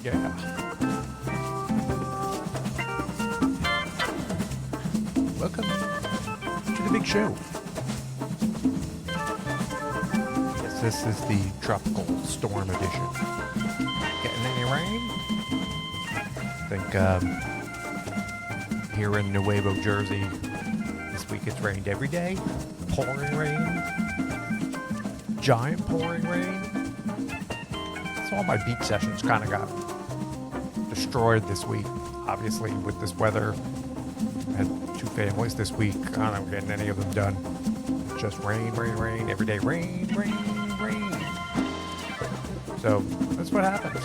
Yeah. Welcome to the big show. Yes, this is the tropical storm edition. Getting any rain? I think here in Nuevo Jersey, this week it's rained every day. Pouring rain. Giant pouring rain. So all my beach sessions kind of got destroyed this week. Obviously, with this weather, I had 2 families this week. I don't know getting any of them done. Just rain, rain, rain. Every day, rain, rain, rain. So that's what happens.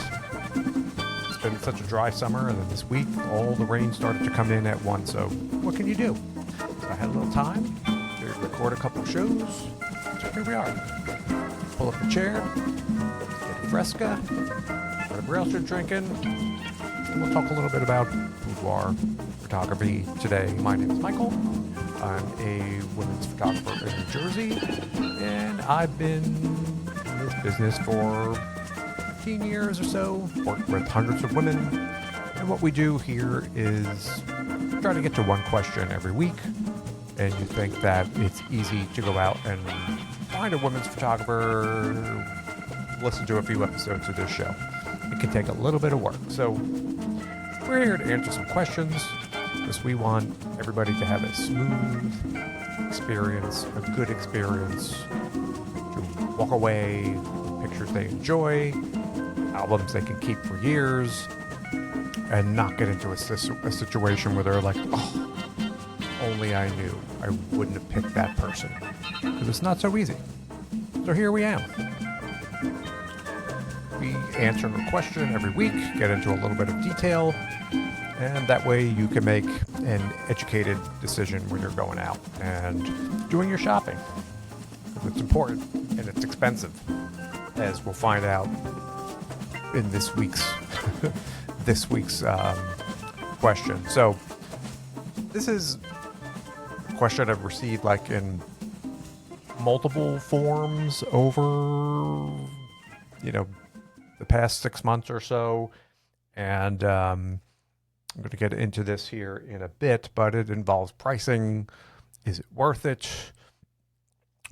It's been such a dry summer, and then this week, all the rain started to come in at once. So what can you do? So I had a little time to record a couple of shows. So here we are. Pull up a chair, get a fresca, whatever else you're drinking. And we'll talk a little bit about boudoir photography today. My name is Michael. I'm a women's photographer in New Jersey, and I've been in this business for 15 years or so, worked with hundreds of women. And what we do here is try to get to one question every week. And you think that it's easy to go out and find a women's photographer, listen to a few episodes of this show. It can take a little bit of work. So we're here to answer some questions because we want everybody to have a smooth experience, a good experience, to walk away with pictures they enjoy, albums they can keep for years, and not get into a situation where they're like, oh, only I knew I wouldn't have picked that person. Because it's not so easy. So here we am. We answer a question every week, get into a little bit of detail, and that way you can make an educated decision when you're going out and doing your shopping. It's important and it's expensive, as we'll find out in this week's question. So this is a question I've received like in multiple forms over, the past 6 months or so. And I'm going to get into this here in a bit, but it involves pricing. Is it worth it?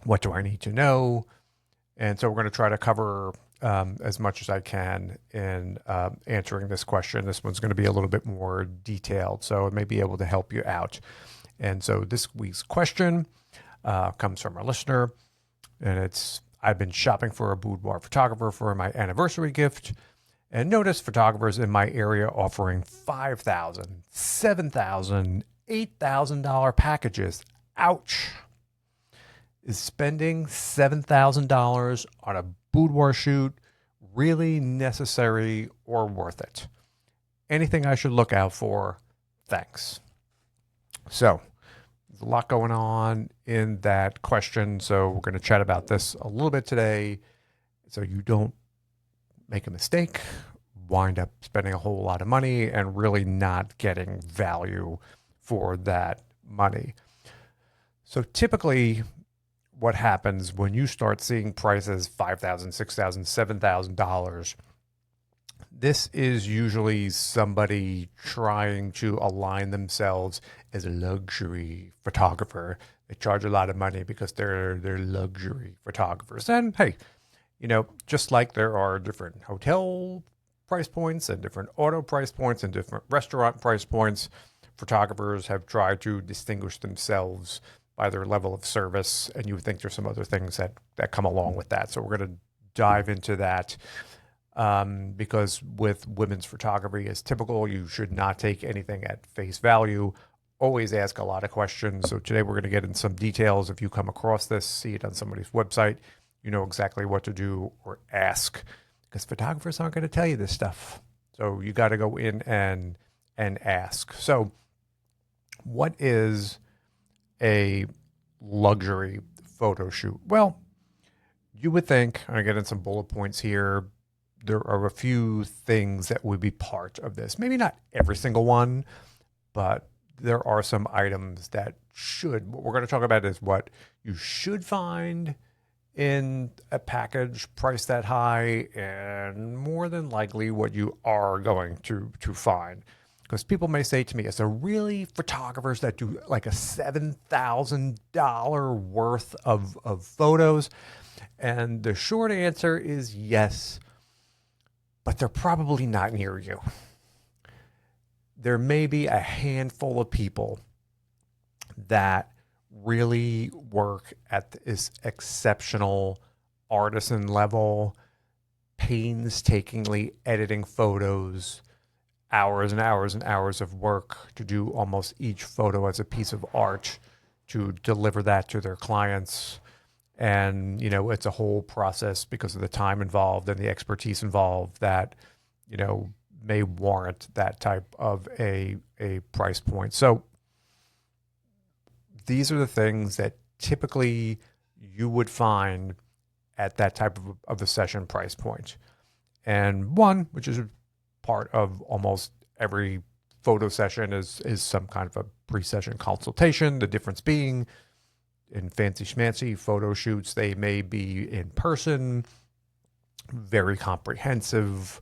What do I need to know? And so we're going to try to cover as much as I can in answering this question. This one's going to be a little bit more detailed, so it may be able to help you out. And so this week's question comes from a listener, and it's, I've been shopping for a boudoir photographer for my anniversary gift and noticed photographers in my area offering $5,000, $7,000, $8,000 packages. Ouch. Is spending $7,000 on a boudoir shoot really necessary or worth it? Anything I should look out for? Thanks. So, there's a lot going on in that question, so we're going to chat about this a little bit today so you don't make a mistake, wind up spending a whole lot of money and really not getting value for that money. So typically what happens when you start seeing prices $5,000, $6,000, $7,000, this is usually somebody trying to align themselves as a luxury photographer. They charge a lot of money because they're luxury photographers. And hey, just like there are different hotel price points and different auto price points and different restaurant price points, photographers have tried to distinguish themselves by their level of service. And you would think there's some other things that come along with that. So we're going to dive into that. Because with women's photography, as typical, you should not take anything at face value. Always ask a lot of questions. So today we're going to get in some details. If you come across this, see it on somebody's website, you know exactly what to do or ask, because photographers aren't going to tell you this stuff. So you got to go in and ask. So what is a luxury photo shoot? Well, you would think, I'm going to get in some bullet points here, there are a few things that would be part of this. Maybe not every single one, but there are some items that should. What we're going to talk about is what you should find in a package priced that high, and more than likely what you are going to find. Because people may say to me, is there really photographers that do like a $7,000 worth of photos? And the short answer is yes, but they're probably not near you. There may be a handful of people that really work at this exceptional artisan level, painstakingly editing photos, hours and hours and hours of work to do almost each photo as a piece of art, to deliver that to their clients. And, it's a whole process because of the time involved and the expertise involved that, may warrant that type of a price point. So these are the things that typically you would find at that type of a session price point. And one, which is part of almost every photo session, is some kind of a pre-session consultation. The difference being, in fancy schmancy photo shoots, they may be in person, very comprehensive.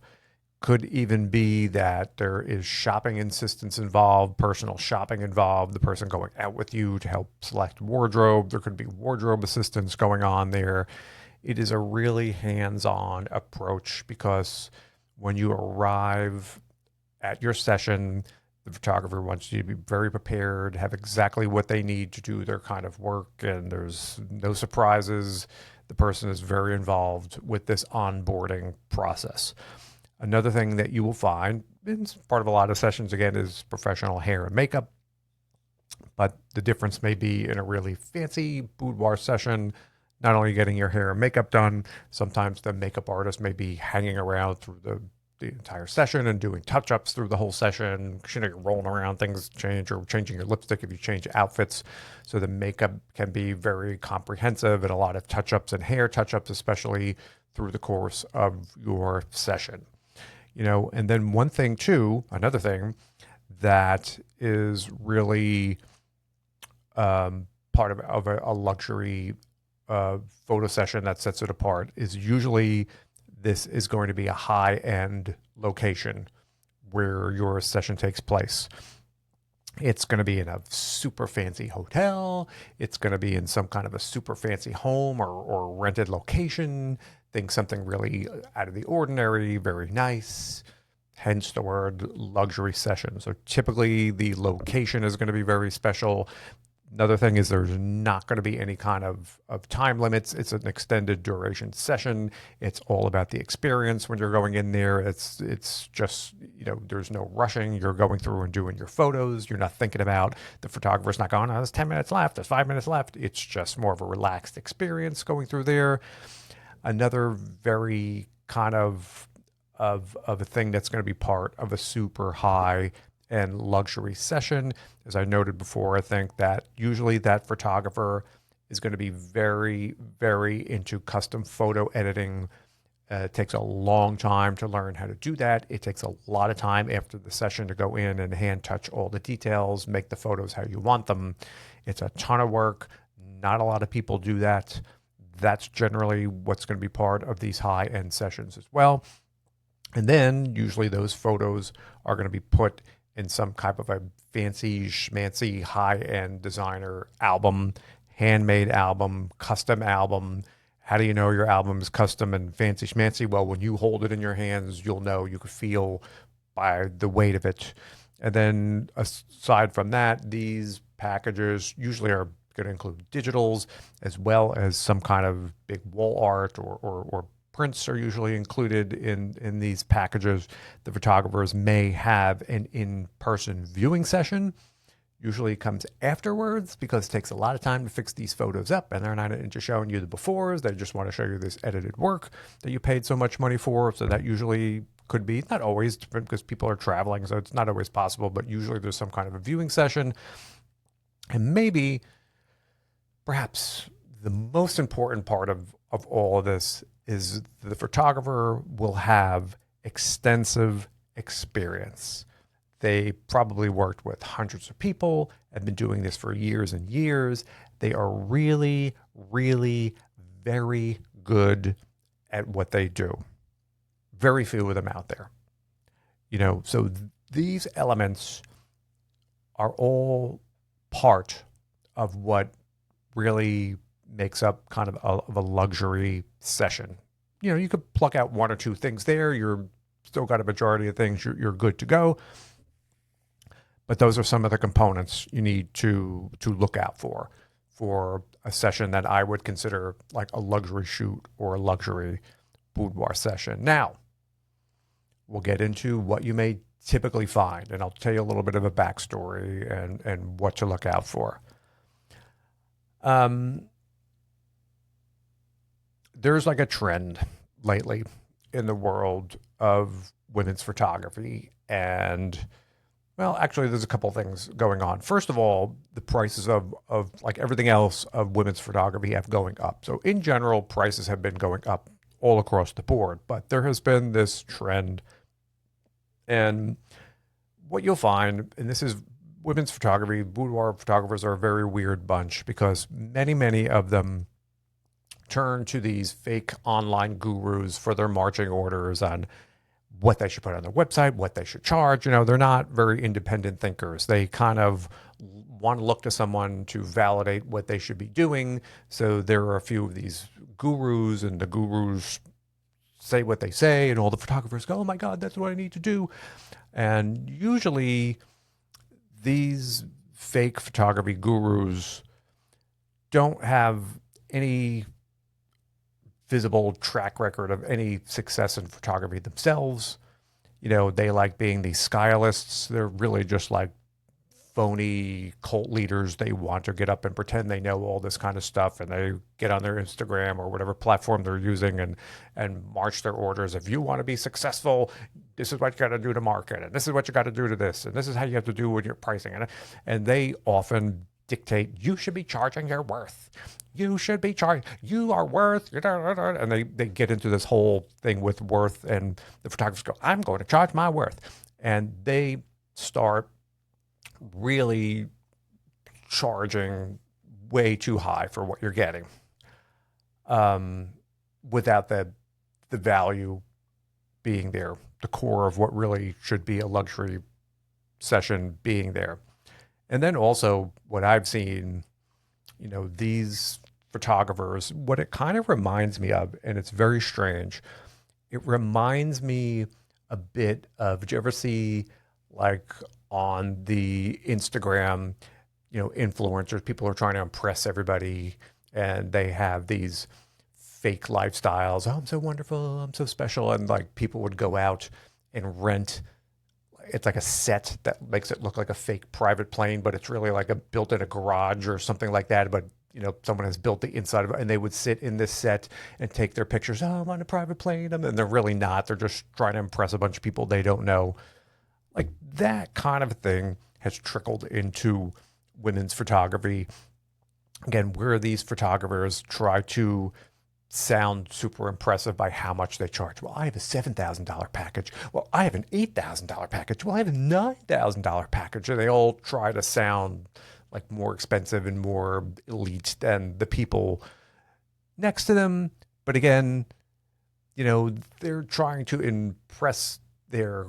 Could even be that there is shopping assistance involved, personal shopping involved, the person going out with you to help select wardrobe. There could be wardrobe assistance going on there. It is a really hands-on approach, because when you arrive at your session, the photographer wants you to be very prepared, have exactly what they need to do their kind of work, and there's no surprises. The person is very involved with this onboarding process. Another thing that you will find, and part of a lot of sessions again, is professional hair and makeup. But the difference may be in a really fancy boudoir session, not only getting your hair and makeup done, sometimes the makeup artist may be hanging around through the entire session and doing touch-ups through the whole session. You're rolling around, things change, or changing your lipstick if you change outfits. So the makeup can be very comprehensive, and a lot of touch-ups and hair touch-ups, especially through the course of your session. And then another thing that is really part of a luxury photo session that sets it apart is usually this is going to be a high-end location where your session takes place. It's going to be in a super fancy hotel. It's going to be in some kind of a super fancy home or rented location. Think something really out of the ordinary, very nice, hence the word luxury session. So typically the location is going to be very special. Another thing is there's not going to be any kind of time limits. It's an extended duration session. It's all about the experience when you're going in there. It's just, there's no rushing. You're going through and doing your photos. You're not thinking about, the photographer's not going, oh, there's 10 minutes left, there's 5 minutes left. It's just more of a relaxed experience going through there. Another very kind of a thing that's going to be part of a super high and luxury session. As I noted before, I think that usually that photographer is going to be very, very into custom photo editing. It takes a long time to learn how to do that. It takes a lot of time after the session to go in and hand touch all the details, make the photos how you want them. It's a ton of work. Not a lot of people do that. That's generally what's going to be part of these high-end sessions as well. And then usually those photos are going to be put in some type of a fancy, schmancy, high-end designer album, handmade album, custom album. How do you know your album is custom and fancy schmancy? Well, when you hold it in your hands, you'll know. You can feel by the weight of it. And then aside from that, these packages usually are going to include digitals, as well as some kind of big wall art or prints are usually included in these packages. The photographers may have an in-person viewing session. Usually it comes afterwards because it takes a lot of time to fix these photos up, and they're not into showing you the befores. They just want to show you this edited work that you paid so much money for. So that usually could be, not always, because people are traveling, so it's not always possible, but usually there's some kind of a viewing session. And maybe, perhaps the most important part of all of this is the photographer will have extensive experience. They probably worked with hundreds of people and been doing this for years and years. They are really, really very good at what they do. Very few of them out there. So these elements are all part of what really makes up kind of a luxury session. You could pluck out one or two things there. You're still got a majority of things. You're good to go. But those are some of the components you need to look out for a session that I would consider like a luxury shoot or a luxury boudoir session. Now, we'll get into what you may typically find, and I'll tell you a little bit of a backstory and what to look out for. There's like a trend lately in the world of women's photography, and well, actually, there's a couple things going on. First of all, the prices of like everything else of women's photography have going up. So in general, prices have been going up all across the board, but there has been this trend. And what you'll find, and this is women's photography, boudoir photographers are a very weird bunch because many of them turn to these fake online gurus for their marching orders on what they should put on their website, what they should charge. They're not very independent thinkers. They kind of want to look to someone to validate what they should be doing. So there are a few of these gurus, and the gurus say what they say, and all the photographers go, oh my God, that's what I need to do. And usually these fake photography gurus don't have any visible track record of any success in photography themselves. They like being these stylists. They're really just like phony cult leaders. They want to get up and pretend they know all this kind of stuff, and they get on their Instagram or whatever platform they're using and march their orders. If you want to be successful, this is what you got to do to market, and this is what you got to do to this, and this is how you have to do with your pricing. And they often dictate, you should be charging your worth. You should be charging. You are worth. And they get into this whole thing with worth, and the photographers go, I'm going to charge my worth. And they start really charging way too high for what you're getting, without the value being there, the core of what really should be a luxury session being there. And then also what I've seen, these photographers, what it kind of reminds me of, and it's very strange, it reminds me a bit of, did you ever see like on the Instagram, influencers, people are trying to impress everybody, and they have these fake lifestyles. Oh, I'm so wonderful. I'm so special. And like people would go out and rent, it's like a set that makes it look like a fake private plane, but it's really like built in a garage or something like that. But someone has built the inside of it, and they would sit in this set and take their pictures. Oh, I'm on a private plane. And they're really not. They're just trying to impress a bunch of people they don't know. Like that kind of thing has trickled into women's photography. Again, where these photographers try to sound super impressive by how much they charge. Well, I have a $7,000 package. Well, I have an $8,000 package. Well, I have a $9,000 package. And they all try to sound like more expensive and more elite than the people next to them. But again, they're trying to impress their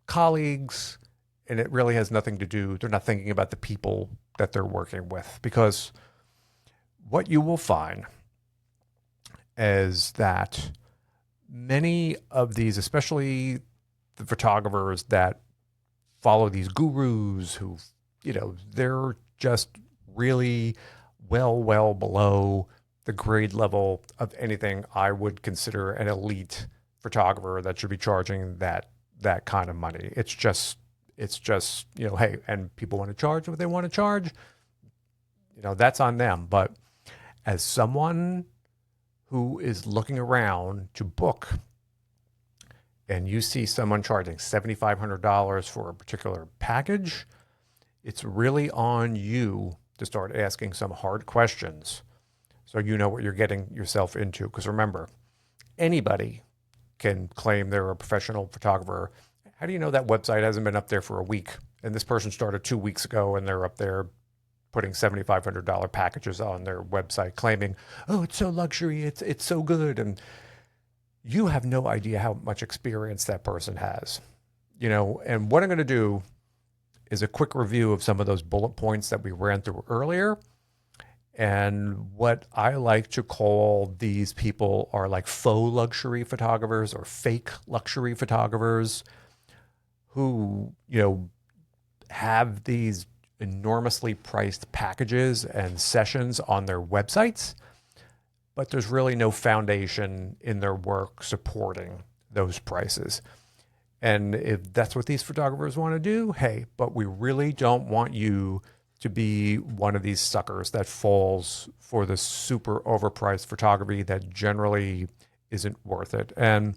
colleagues, and it really has nothing to do, they're not thinking about the people that they're working with. Because what you will find is that many of these, especially the photographers that follow these gurus who, they're just really well below the grade level of anything I would consider an elite photographer that should be charging that kind of money. It's just, hey, and people want to charge what they want to charge. That's on them. But as someone who is looking around to book, and you see someone charging $7,500 for a particular package, it's really on you to start asking some hard questions so you know what you're getting yourself into. Because remember, anybody can claim they're a professional photographer. How do you know that website hasn't been up there for a week? And this person started 2 weeks ago and they're up there putting $7,500 packages on their website claiming, oh, it's so luxury, it's so good. And you have no idea how much experience that person has, and what I'm going to do is a quick review of some of those bullet points that we ran through earlier. And what I like to call these people are like faux luxury photographers or fake luxury photographers who, have these enormously priced packages and sessions on their websites, but there's really no foundation in their work supporting those prices. And if that's what these photographers want to do, hey, but we really don't want you to be one of these suckers that falls for the super overpriced photography that generally isn't worth it. And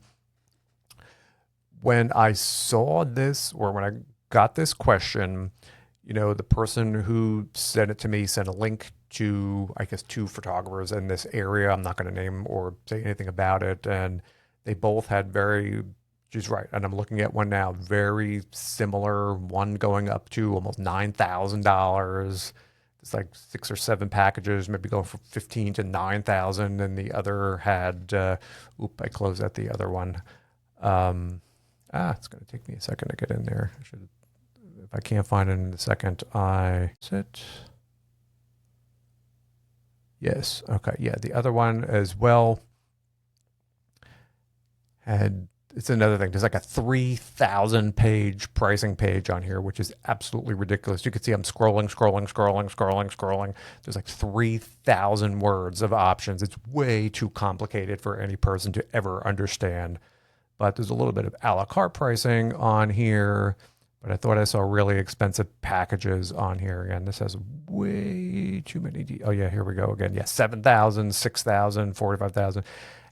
when I saw this, or when I got this question, the person who sent it to me sent a link to, I guess, 2 photographers in this area. I'm not going to name or say anything about it. And they both had she's right. And I'm looking at one now, very similar, one going up to almost $9,000. It's like 6 or 7 packages, maybe going from 15 to 9,000. And the other had, I closed out the other one. It's going to take me a second to get in there. If I can't find it in a second, yes. Okay. Yeah. The other one as well it's another thing. There's like a 3,000 page pricing page on here, which is absolutely ridiculous. You can see I'm scrolling. There's like 3,000 words of options. It's way too complicated for any person to ever understand. But there's a little bit of a la carte pricing on here. But I thought I saw really expensive packages on here. Again, this has way too many. Oh, yeah, here we go again. Yeah, 7,000, 6,000, 45,000.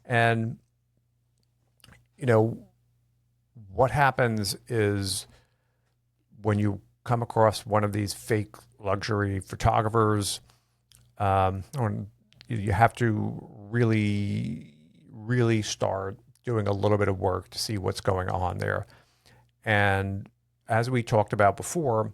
And, what happens is when you come across one of these fake luxury photographers, you have to really, really start doing a little bit of work to see what's going on there. And as we talked about before,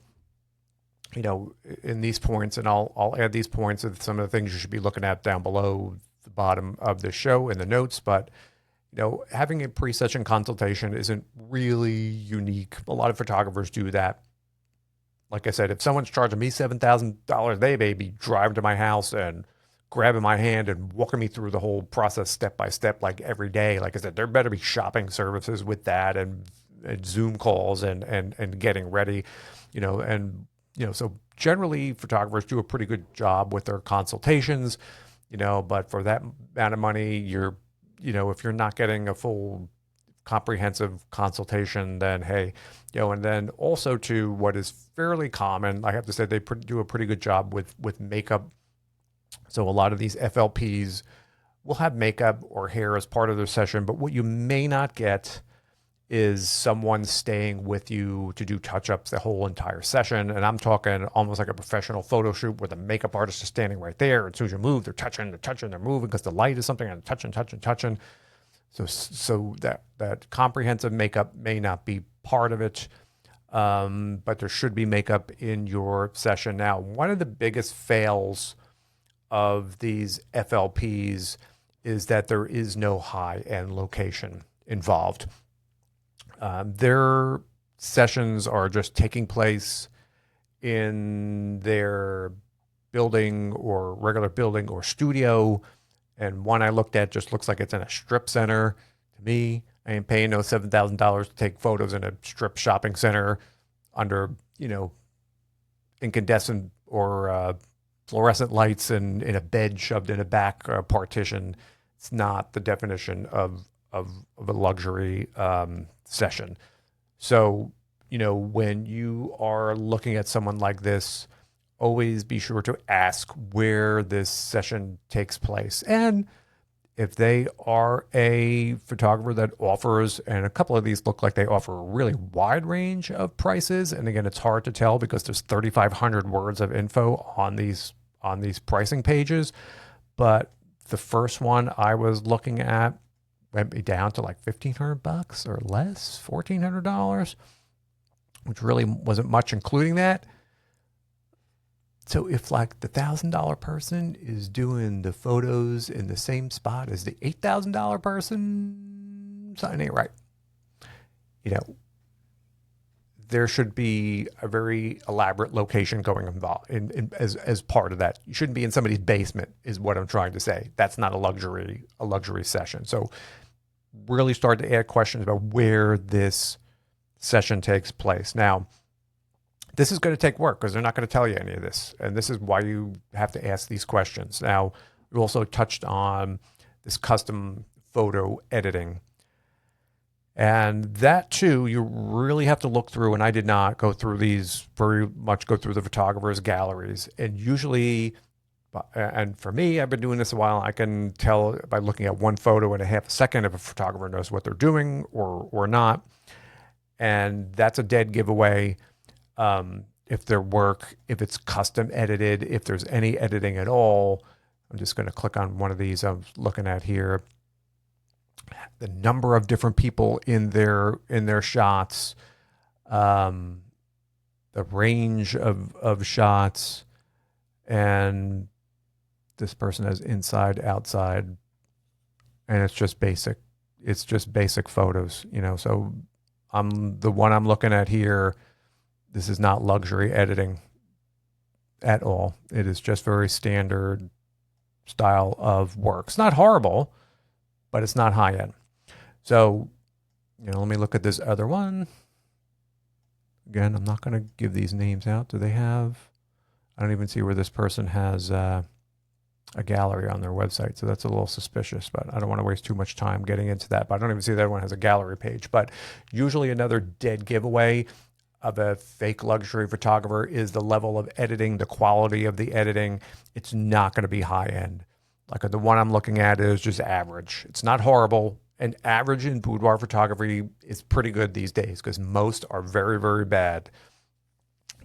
in these points, and I'll add these points of some of the things you should be looking at down below the bottom of the show in the notes, but having a pre-session consultation isn't really unique. A lot of photographers do that. Like I said, if someone's charging me $7,000, they may be driving to my house and grabbing my hand and walking me through the whole process step by step, like every day. Like I said, there better be shopping services with that and Zoom calls and getting ready, so generally photographers do a pretty good job with their consultations, but for that amount of money, if you're not getting a full comprehensive consultation, then hey, and then also to what is fairly common, I have to say they do a pretty good job with makeup. So a lot of these FLPs will have makeup or hair as part of their session, but what you may not get is someone staying with you to do touch-ups the whole entire session. And I'm talking almost like a professional photo shoot where the makeup artist is standing right there. As soon as you move, they're touching, they're moving because the light is something, and touching. So that comprehensive makeup may not be part of it, but there should be makeup in your session. Now, one of the biggest fails of these FLPs is that there is no high-end location involved. Their sessions are just taking place in their building or regular building or studio. And one I looked at just looks like it's in a strip center. To me, I ain't paying no $7,000 to take photos in a strip shopping center under, incandescent or fluorescent lights and in a bed shoved in a back partition. It's not the definition of a luxury session. So, when you are looking at someone like this, always be sure to ask where this session takes place. And if they are a photographer that offers, and a couple of these look like they offer a really wide range of prices. And again, it's hard to tell because there's 3,500 words of info on these pricing pages. But the first one I was looking at went me down to like $1,500 or less, $1,400, which really wasn't much including that. So if like the $1,000 person is doing the photos in the same spot as the $8,000 person, something ain't right. You know, there should be a very elaborate location going involved as part of that. You shouldn't be in somebody's basement, is what I'm trying to say. That's not a luxury session. So really start to add questions about where this session takes place. Now, this is going to take work because they're not going to tell you any of this. And this is why you have to ask these questions. Now, we also touched on this custom photo editing. And that too, you really have to look through, and I did not go through these very much, go through the photographer's galleries. And usually, and for me, I've been doing this a while, I can tell by looking at one photo in a half a second if a photographer knows what they're doing or not. And that's a dead giveaway. If their work, if it's custom edited, if there's any editing at all. I'm just going to click on one of these I'm looking at here. The number of different people in their shots, the range of shots, and this person has inside, outside, and it's just basic. It's just basic photos, you know. So the one I'm looking at here. This is not luxury editing at all. It is just very standard style of work. It's not horrible, but it's not high end. So, you know, let me look at this other one. Again, I'm not going to give these names out. Do they have? I don't even see where this person has a gallery on their website. So that's a little suspicious, but I don't want to waste too much time getting into that. But I don't even see that one has a gallery page. But usually another dead giveaway of a fake luxury photographer is the level of editing, the quality of the editing. It's not going to be high end. Like the one I'm looking at is just average. It's not horrible. And average in boudoir photography is pretty good these days because most are very, very bad.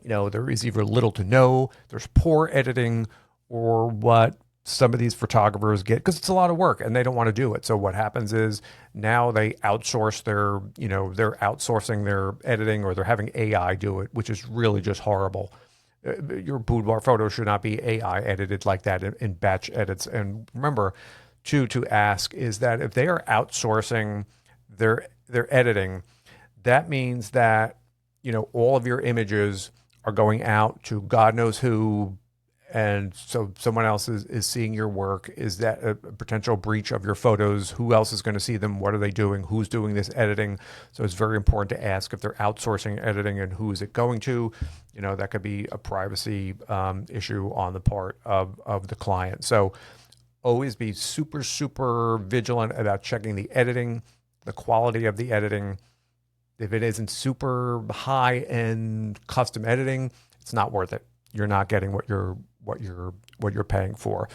You know, there is either little to no, there's poor editing, or what some of these photographers get, because it's a lot of work and they don't want to do it. So what happens is now they outsource they're outsourcing their editing, or they're having AI do it, which is really just horrible. Your boudoir photo should not be AI edited like that in batch edits. And remember, to ask is that if they are outsourcing their editing, that means that, you know, all of your images are going out to God knows who, and so someone else is seeing your work. Is that a potential breach of your photos? Who else is going to see them? What are they doing? Who's doing this editing? So it's very important to ask if they're outsourcing editing and who is it going to. You know, that could be a privacy issue on the part of the client. So always be super, super vigilant about checking the editing, the quality of the editing. If it isn't super high-end custom editing, it's not worth it. You're not getting what you're paying for.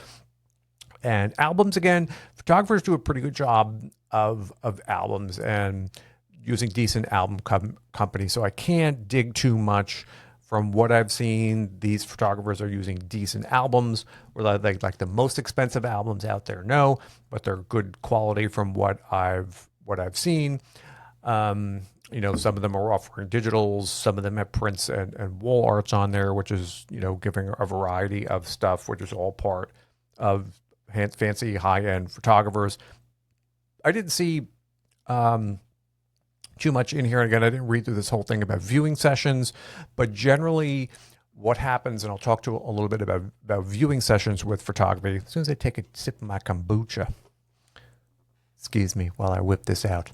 And albums, again, photographers do a pretty good job of albums and using decent album companies. So I can't dig too much. From what I've seen, these photographers are using decent albums. Were they like the most expensive albums out there? No, but they're good quality from what I've seen. You know, some of them are offering digitals, some of them have prints and wall arts on there, which is, you know, giving a variety of stuff, which is all part of fancy high-end photographers. I didn't see too much in here. Again, I didn't read through this whole thing about viewing sessions, but generally what happens, and I'll talk to a little bit about viewing sessions with photography as soon as I take a sip of my kombucha. Excuse me while I whip this out.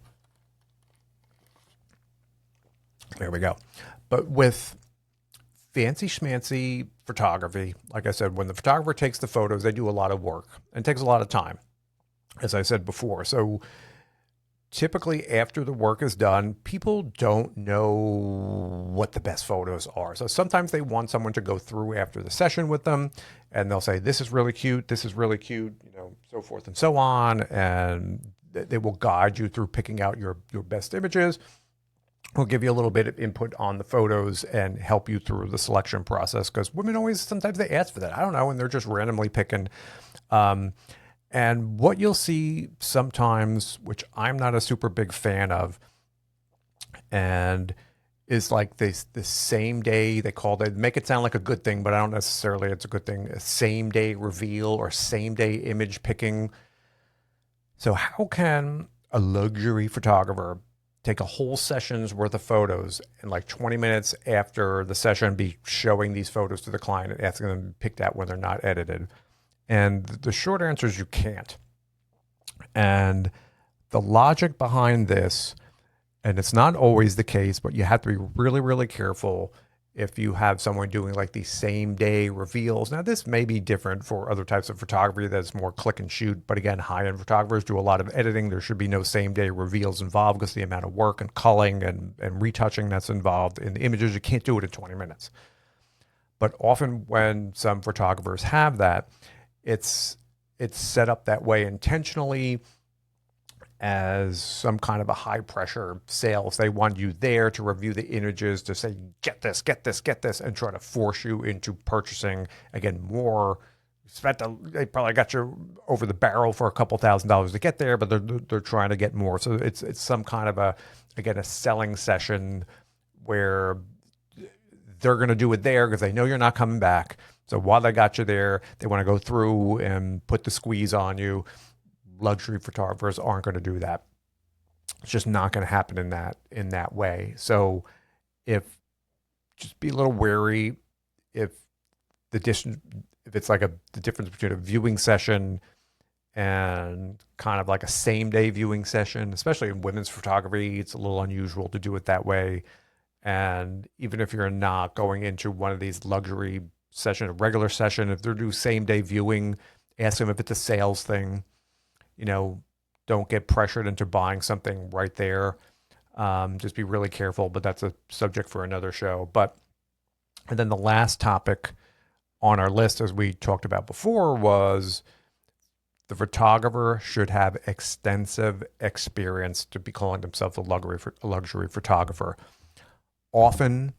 There we go. But with fancy schmancy photography, like I said, when the photographer takes the photos, they do a lot of work and it takes a lot of time, as I said before. So typically after the work is done, people don't know what the best photos are. So sometimes they want someone to go through after the session with them and they'll say, this is really cute, you know, so forth and so on. And they will guide you through picking out your best images. We'll give you a little bit of input on the photos and help you through the selection process, because women always, sometimes they ask for that. I don't know, and they're just randomly picking. And what you'll see sometimes, which I'm not a super big fan of, and is like this the same day. They call it, make it sound like a good thing, but I don't necessarily it's a good thing. A same day reveal or same day image picking. So how can a luxury photographer take a whole session's worth of photos and like 20 minutes after the session be showing these photos to the client and asking them to be picked out when they're not edited? And the short answer is you can't. And the logic behind this, and it's not always the case, but you have to be really, really careful if you have someone doing like these same day reveals. Now, this may be different for other types of photography that's more click and shoot, but again, high-end photographers do a lot of editing. There should be no same day reveals involved because the amount of work and culling and retouching that's involved in the images, you can't do it in 20 minutes. But often when some photographers have that, it's set up that way intentionally as some kind of a high pressure sales. They want you there to review the images, to say, get this, get this, get this, and try to force you into purchasing, again, more. They probably got you over the barrel for a couple $1,000s to get there, but they're trying to get more. So it's some kind of a selling session where they're going to do it there because they know you're not coming back. So while they got you there, they want to go through and put the squeeze on you. Luxury photographers aren't going to do that. It's just not going to happen in that way. So just be a little wary if it's like the difference between a viewing session and kind of like a same day viewing session, especially in women's photography. It's a little unusual to do it that way. And even if you're not going into one of these luxury session, a regular session, if they're doing same day viewing, ask them if it's a sales thing. Don't get pressured into buying something right there. Just be really careful, but that's a subject for another show. And then the last topic on our list, as we talked about before, was the photographer should have extensive experience to be calling themselves a luxury photographer. Often,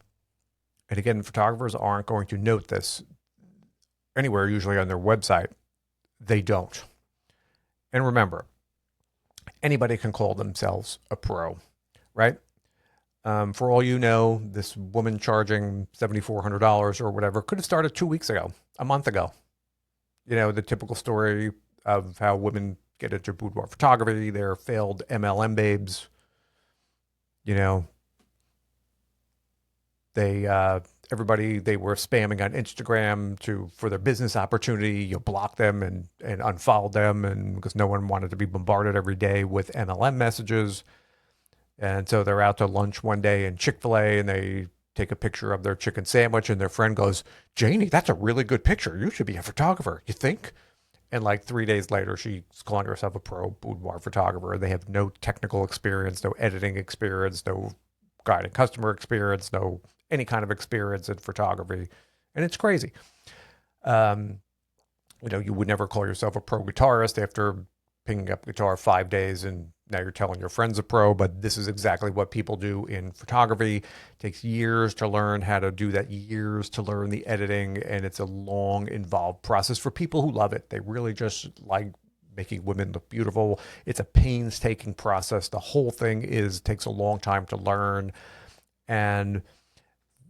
and again, photographers aren't going to note this anywhere, usually on their website. They don't. And remember, anybody can call themselves a pro, right? For all you know, this woman charging $7,400 or whatever could have started 2 weeks ago, a month ago. The typical story of how women get into boudoir photography. They're failed MLM babes. They were spamming on Instagram for their business opportunity. You block them and unfollow them, and because no one wanted to be bombarded every day with MLM messages. And so they're out to lunch one day in Chick-fil-A and they take a picture of their chicken sandwich and their friend goes, "Janie, that's a really good picture. You should be a photographer, you think?" And like 3 days later, she's calling herself a pro boudoir photographer. They have no technical experience, no editing experience, no guiding customer experience, no any kind of experience in photography. And it's crazy. You would never call yourself a pro guitarist after picking up guitar 5 days and now you're telling your friends a pro, but this is exactly what people do in photography. It takes years to learn how to do that, years to learn the editing, and it's a long, involved process for people who love it. They really just like making women look beautiful. It's a painstaking process. The whole thing takes a long time to learn. And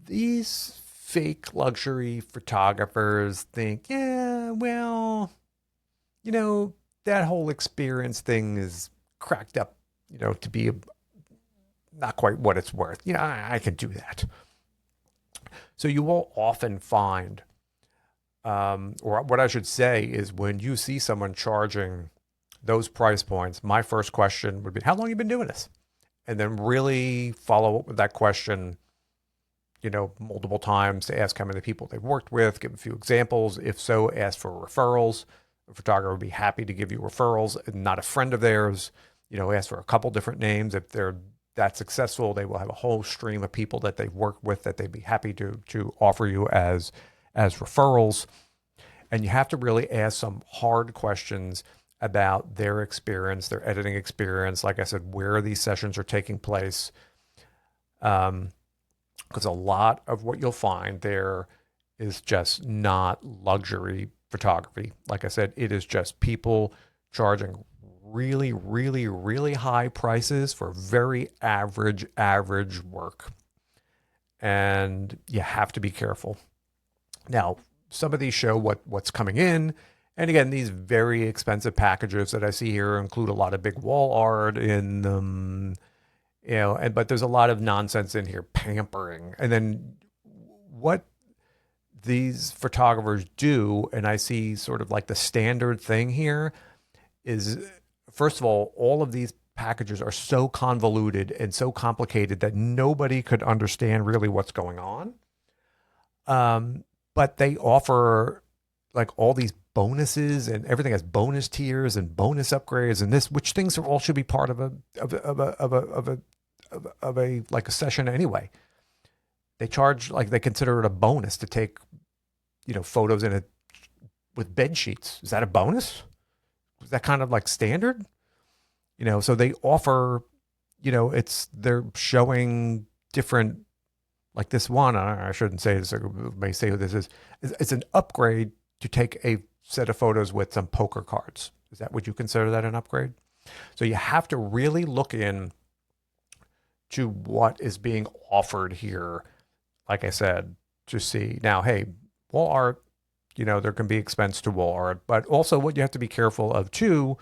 these fake luxury photographers think, yeah, well, that whole experience thing is cracked up, to be not quite what it's worth. I can do that. So you will often find, or what I should say is when you see someone charging those price points, my first question would be, how long have you been doing this? And then really follow up with that question, multiple times to ask how many people they've worked with, give a few examples. If so, ask for referrals. A photographer would be happy to give you referrals, and not a friend of theirs. Ask for a couple different names. If they're that successful, they will have a whole stream of people that they've worked with that they'd be happy to offer you as referrals. And you have to really ask some hard questions about their experience, their editing experience. Like I said, where these sessions are taking place. Because a lot of what you'll find there is just not luxury photography. Like I said, it is just people charging really, really, really high prices for very average work. and you have to be careful. Now, some of these show what's coming in. And again, these very expensive packages that I see here include a lot of big wall art in them, but there's a lot of nonsense in here, pampering. And then what these photographers do, and I see sort of like the standard thing here, is first of all of these packages are so convoluted and so complicated that nobody could understand really what's going on. But they offer like all these bonuses, and everything has bonus tiers and bonus upgrades, and which things all should be part of a like a session anyway. They charge, like, they consider it a bonus to take, photos in it with bed sheets. Is that a bonus? Is that kind of like standard? So they offer, they're showing different, like this one, I shouldn't say this, I may say who this is. It's an upgrade to take a set of photos with some poker cards. Is that, would you consider that an upgrade? So you have to really look in to what is being offered here, like I said, to see. Now, hey, wall art, there can be expense to wall art, but also what you have to be careful of too,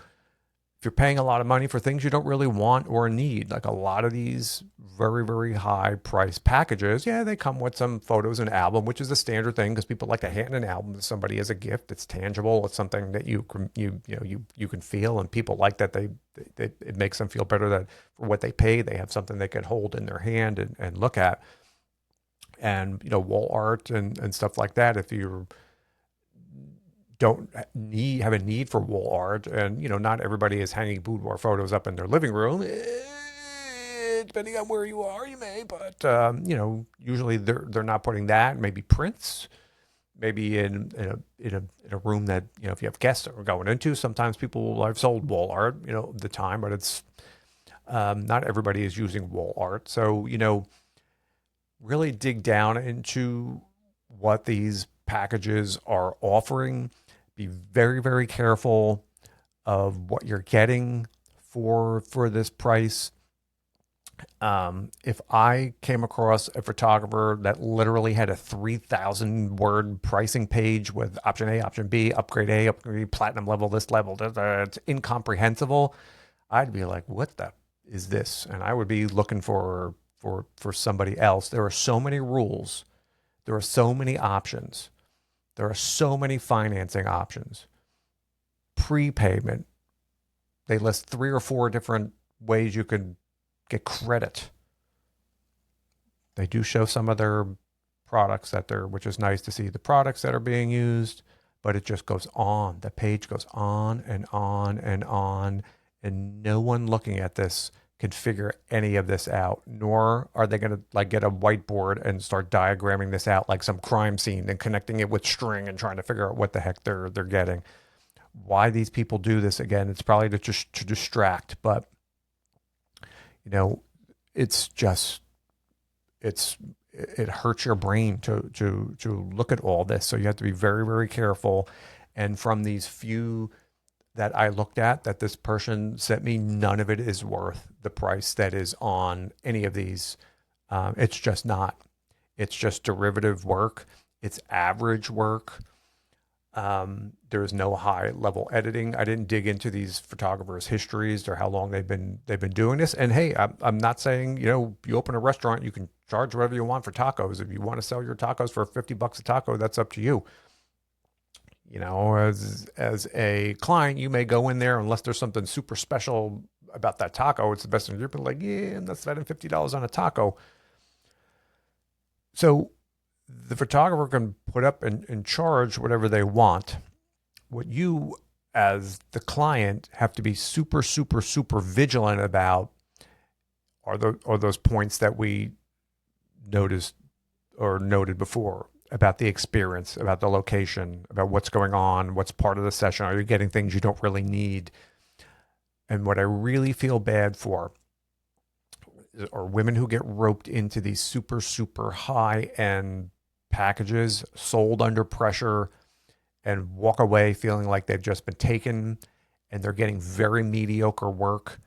if you're paying a lot of money for things you don't really want or need, like a lot of these very, very high price packages, yeah, they come with some photos and album, which is a standard thing because people like to hand an album to somebody as a gift. It's tangible. It's something that you can feel, and people like that. It makes them feel better that for what they pay, they have something they can hold in their hand and look at. And wall art and stuff like that, if you don't have a need for wall art, and not everybody is hanging boudoir photos up in their living room, depending on where you are, you may, but usually they're not putting that. Maybe prints, maybe in a room that if you have guests that are going into, sometimes people have sold wall art the time, but it's not everybody is using wall art. So really dig down into what these packages are offering. Be very, very careful of what you're getting for this price. If I came across a photographer that literally had a 3,000 word pricing page with option A, option B, upgrade A, upgrade B, platinum level, this level, it's incomprehensible, I'd be like, what the is this? And I would be looking for somebody else. There are so many rules. There are so many options. There are so many financing options. Prepayment. They list 3 or 4 different ways you could get credit. They do show some of their products which is nice to see the products that are being used, but it just goes on. The page goes on and on and on, and no one looking at this can figure any of this out, nor are they going to get a whiteboard and start diagramming this out like some crime scene and connecting it with string and trying to figure out what the heck they're getting. Why these people do this, again, it's probably to distract, but it's just it hurts your brain to look at all this. So you have to be very, very careful. And from these few that I looked at that this person sent me, none of it is worth the price that is on any of these. It's just not. It's just derivative work. It's average work. There's no high level editing. I didn't dig into these photographers' histories or how long they've been doing this. And hey, I'm not saying, you open a restaurant, you can charge whatever you want for tacos. If you want to sell your tacos for $50 a taco, that's up to you. As a client, you may go in there, unless there's something super special about that taco, it's the best thing. You're like, yeah, I'm not spending $50 on a taco. So the photographer can put up and charge whatever they want. What you, as the client, have to be super, super, super vigilant about are those points that we noticed or noted before, about the experience, about the location, about what's going on, what's part of the session. Are you getting things you don't really need? And what I really feel bad for are women who get roped into these super, super high-end packages, sold under pressure, and walk away feeling like they've just been taken and they're getting very mediocre work.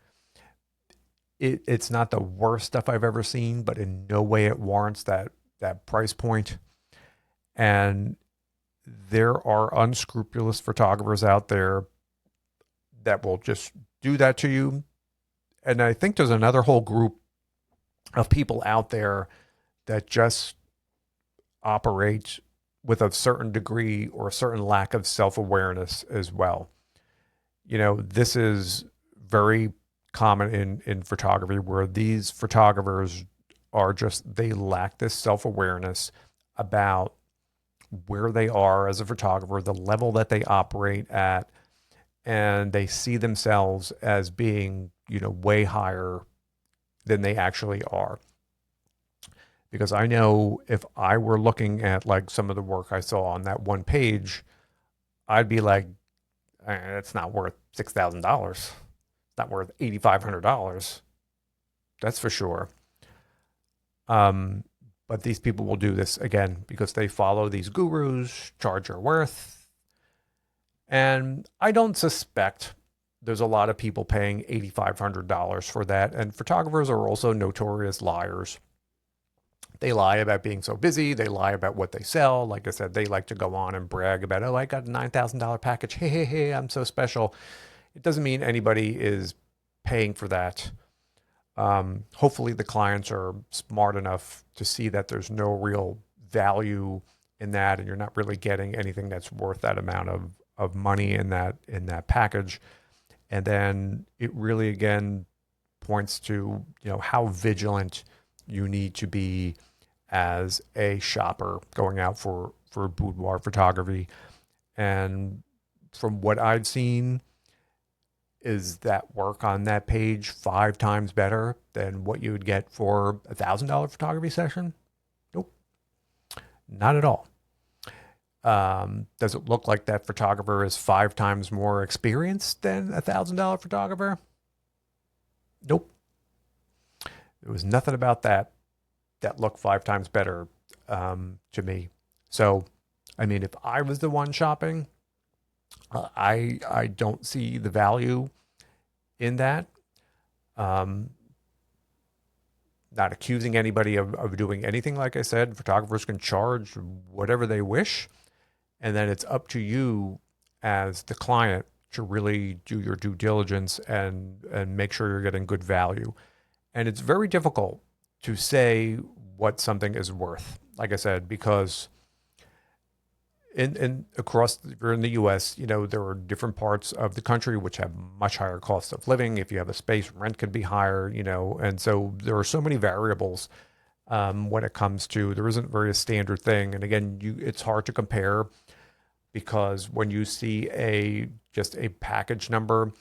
It's not the worst stuff I've ever seen, but in no way it warrants that that price point. And there are unscrupulous photographers out there that will just do that to you. And I think there's another whole group of people out there that just operate with a certain degree or a certain lack of self-awareness as well. This is very common in photography, where these photographers they lack this self-awareness about where they are as a photographer, the level that they operate at, and they see themselves as being, way higher than they actually are. Because I know if I were looking at like some of the work I saw on that one page, I'd be like, it's not worth $6,000. It's not worth $8,500. That's for sure. But these people will do this again because they follow these gurus, charge your worth. And I don't suspect there's a lot of people paying $8,500 for that. And photographers are also notorious liars. They lie about being so busy. They lie about what they sell. Like I said, they like to go on and brag about, I got a $9,000 package. Hey, I'm so special. It doesn't mean anybody is paying for that. Hopefully the clients are smart enough to see that there's no real value in that, and you're not really getting anything that's worth that amount of money in that package. And then it really, again, points to, how vigilant you need to be as a shopper going out for boudoir photography. And from what I've seen, is that work on that page 5 times better than what you would get for $1,000 photography session? Nope, not at all. Does it look like that photographer is 5 times more experienced than a $1,000 photographer? Nope. There was nothing about that looked 5 times better to me. So, I mean, if I was the one shopping, I don't see the value in that. Not accusing anybody of doing anything. Like I said, photographers can charge whatever they wish. And then it's up to you as the client to really do your due diligence and make sure you're getting good value. And it's very difficult to say what something is worth, like I said, because if you're in the U.S., there are different parts of the country which have much higher costs of living. If you have a space, rent could be higher, and so there are so many variables when it comes to, there isn't very a standard thing. And again, it's hard to compare because when you see just a package number,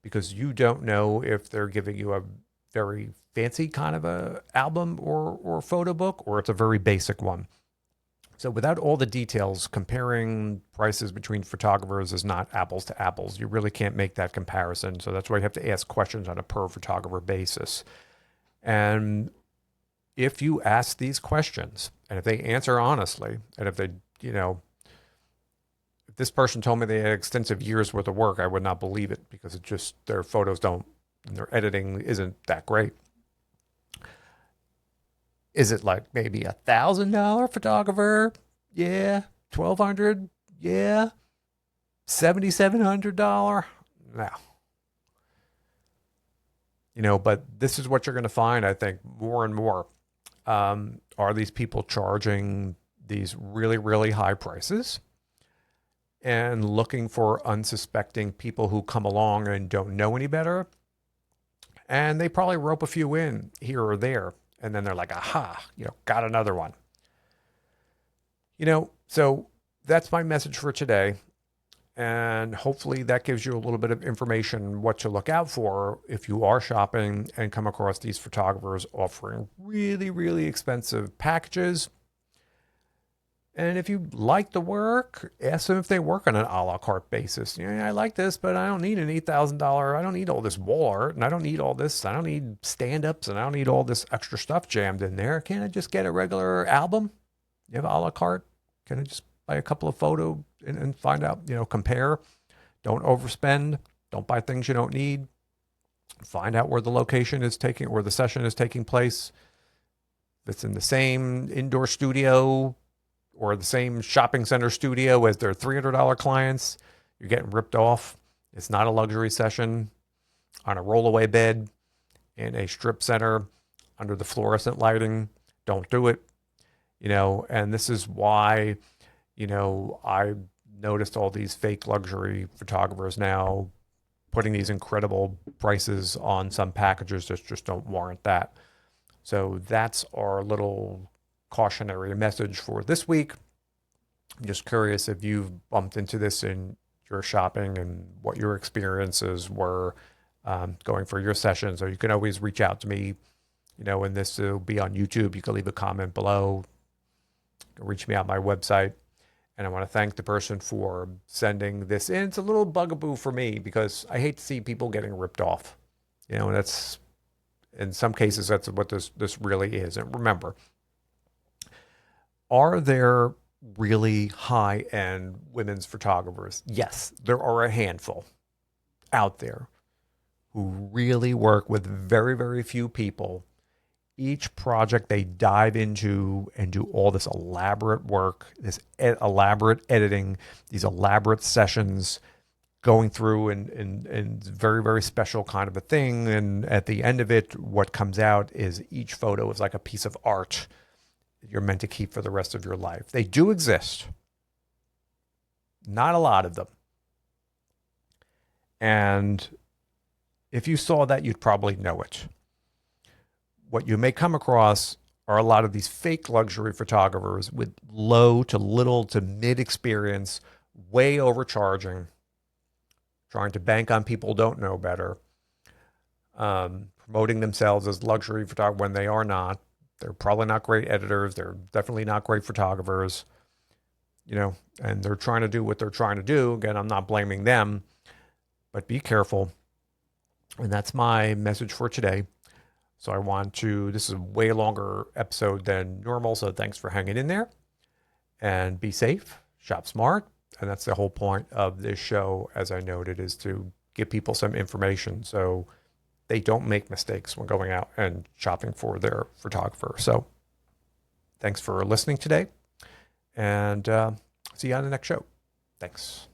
because you don't know if they're giving you a very fancy kind of a album or photo book, or it's a very basic one. So without all the details, comparing prices between photographers is not apples to apples. You really can't make that comparison. So that's why you have to ask questions on a per photographer basis. And if you ask these questions, and if they answer honestly, and if they, if this person told me they had extensive years worth of work, I would not believe it, because it just, their photos and their editing isn't that great. Is it like maybe $1,000 photographer? Yeah. $1,200? Yeah. $7,700? No. But this is what you're going to find, I think, more and more. Are these people charging these really, really high prices and looking for unsuspecting people who come along and don't know any better? And they probably rope a few in here or there. And then they're like, aha, got another one. So that's my message for today. And hopefully that gives you a little bit of information what to look out for if you are shopping and come across these photographers offering really, really expensive packages. And if you like the work, ask them if they work on an a la carte basis. I like this, but I don't need an $8,000. I don't need all this wall art, and I don't need all this. I don't need stand-ups, and I don't need all this extra stuff jammed in there. Can't I just get a regular album? You have a la carte? Can I just buy a couple of photos and find out, compare? Don't overspend. Don't buy things you don't need. Find out where the location is taking, where the session is taking place. It's in the same indoor studio or the same shopping center studio as their $300 clients, you're getting ripped off. It's not a luxury session on a rollaway bed in a strip center under the fluorescent lighting. Don't do it. And this is why, I noticed all these fake luxury photographers now putting these incredible prices on some packages that just don't warrant that. So that's our little cautionary message for this week. I'm just curious if you've bumped into this in your shopping and what your experiences were going for your sessions. Or you can always reach out to me, and this will be on YouTube. You can leave a comment below. You can reach me on my website. And I want to thank the person for sending this in. It's a little bugaboo for me because I hate to see people getting ripped off. And that's, in some cases, that's what this really is. And remember, are there really high-end women's photographers? Yes, there are a handful out there who really work with very, very few people. Each project they dive into and do all this elaborate work, this elaborate editing, these elaborate sessions, going through and very, very special kind of a thing. And at the end of it, what comes out is each photo is like a piece of art you're meant to keep for the rest of your life. They do exist. Not a lot of them. And if you saw that, you'd probably know it. What you may come across are a lot of these fake luxury photographers with low to little to mid experience, way overcharging, trying to bank on people who don't know better, promoting themselves as luxury photographers when they are not. They're probably not great editors. They're definitely not great photographers, and they're trying to do what they're trying to do. Again, I'm not blaming them, but be careful. And that's my message for today. So this is a way longer episode than normal. So thanks for hanging in there, and be safe, shop smart. And that's the whole point of this show, as I noted, is to give people some information so they don't make mistakes when going out and shopping for their photographer. So thanks for listening today, and see you on the next show. Thanks.